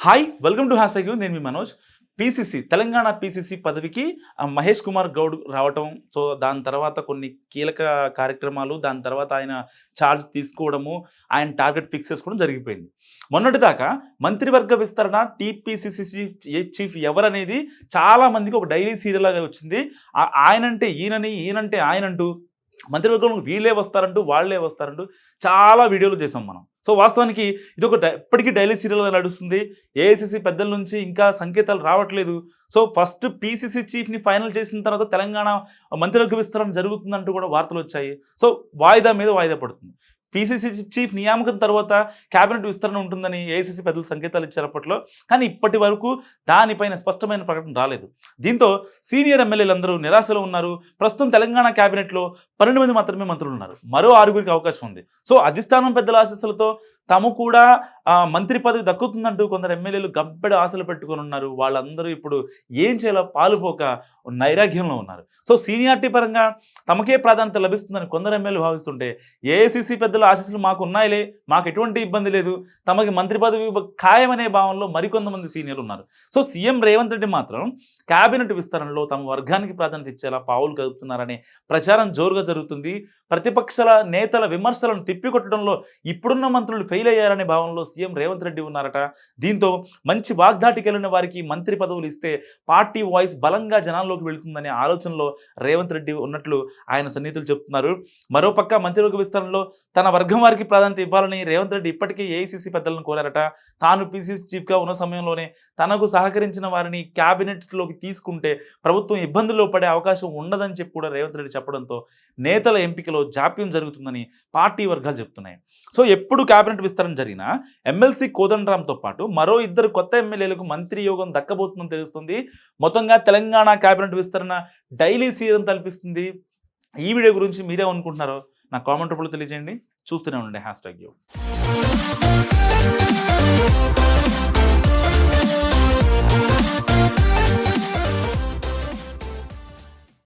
Hi welcome to hash tag నేను మీ Manoj. PCC Telangana PCC పదవికి మహేష్ కుమార్ గౌడ్ రావటం. సో దాని తర్వాత కొన్ని కీలక కార్యక్రమాలు, దాని తర్వాత ఆయన ఛార్జ్ తీసుకోవడము, ఆయన టార్గెట్ ఫిక్స్ చేసుకోవడం జరిగిపోయింది. మొన్నటిదాకా మంత్రివర్గ విస్తరణ టీపీసీసీ చీఫ్ ఎవరనేది చాలా మందికి ఒక డైలీ సీరియల్ లాగా వచ్చింది. ఆయనంటే ఈయనని, ఈయనంటే ఆయనంటూ మంత్రివర్గంలో వీళ్ళే వస్తారంటూ, వాళ్ళే వస్తారంటూ చాలా వీడియోలు చేసాం మనం. సో వాస్తవానికి ఇది ఒక ఎప్పటికీ డైలీ సీరియల్గా నడుస్తుంది. ఏఐసీసీ పెద్దల నుంచి ఇంకా సంకేతాలు రావట్లేదు. సో ఫస్ట్ పీసీసీ చీఫ్ని ఫైనల్ చేసిన తర్వాత తెలంగాణ మంత్రివర్గ విస్తరణ జరుగుతుందంటూ కూడా వార్తలు వచ్చాయి. సో వాయిదా మీద వాయిదా పడుతుంది. పీసీసీ చీఫ్ నియామకం తర్వాత క్యాబినెట్ విస్తరణ ఉంటుందని ఏఐసీసీ పెద్దలు సంకేతాలు ఇచ్చారు అప్పట్లో. కానీ ఇప్పటి వరకు దానిపైన స్పష్టమైన ప్రకటన రాలేదు. దీంతో సీనియర్ ఎమ్మెల్యేలందరూ నిరాశలో ఉన్నారు. ప్రస్తుతం తెలంగాణ క్యాబినెట్లో 12 మంది మాత్రమే మంత్రులు ఉన్నారు. మరో 6గురికి అవకాశం ఉంది. సో అధిష్టానం పెద్దల ఆశీస్సులతో తాము కూడా మంత్రి పదవి దక్కుతుందంటూ కొందరు ఎమ్మెల్యేలు గబ్బెడు ఆశలు పెట్టుకొని ఉన్నారు. వాళ్ళందరూ ఇప్పుడు ఏం చేయాలో పాలుపోక నైరాగ్యంలో ఉన్నారు. సో సీనియారిటీ పరంగా తమకే ప్రాధాన్యత లభిస్తుందని కొందరు ఎమ్మెల్యేలు భావిస్తుంటే, ఏఐసీసీ పెద్దల ఆశీస్సులు మాకు ఉన్నాయిలే, మాకు ఎటువంటి ఇబ్బంది లేదు, తమకి మంత్రి పదవి ఖాయమనే భావంలో మరికొంతమంది సీనియర్లు ఉన్నారు. సో సీఎం రేవంత్ రెడ్డి మాత్రం క్యాబినెట్ విస్తరణలో తమ వర్గానికి ప్రాధాన్యత ఇచ్చేలా పావులు కదుపుతున్నారనే ప్రచారం జోరుగా జరుగుతుంది. ప్రతిపక్షాల నేతల విమర్శలను తిప్పికొట్టడంలో ఇప్పుడున్న మంత్రులు ఫెయిల్ అయ్యారనే భావంలో సీఎం రేవంత్ రెడ్డి ఉన్నారట. దీంతో మంచి వాగ్దాటికి వెళ్ళిన వారికి మంత్రి పదవులు ఇస్తే పార్టీ వాయిస్ బలంగా జనాల్లోకి వెళుతుందనే ఆలోచనలో రేవంత్ రెడ్డి ఉన్నట్లు ఆయన సన్నిహితులు చెప్తున్నారు. మరోపక్క మంత్రివర్గ విస్తరణలో తన వర్గం వారికి ప్రాధాన్యత ఇవ్వాలని రేవంత్ రెడ్డి ఇప్పటికే ఏఐసీసీ పెద్దలను కోరారట. తాను పీసీసీ చీఫ్గా ఉన్న సమయంలోనే తనకు సహకరించిన వారిని క్యాబినెట్లోకి తీసుకుంటే ప్రభుత్వం ఇబ్బందుల్లో పడే అవకాశం ఉండదని చెప్పి కూడా రేవంత్ రెడ్డి చెప్పడంతో నేతల ఎంపికలో జాప్యం జరుగుతుందని పార్టీ వర్గాలు చెప్తున్నాయి. సో ఎప్పుడు క్యాబినెట్ విస్తరణ జరిగినా ఎమ్మెల్సీ కోదండరాంతో పాటు మరో 2 కొత్త ఎమ్మెల్యేలకు మంత్రి యోగం దక్కబోతుందని తెలుస్తుంది. మొత్తంగా తెలంగాణ క్యాబినెట్ విస్తరణ డైలీ సీరియల్ తలపిస్తుంది. ఈ వీడియో గురించి మీరేమనుకుంటున్నారో నా కామెంట్ రూపంలో తెలియజేయండి. చూస్తూనే ఉండండి హ్యాష్ ట్యాగ్ యూ.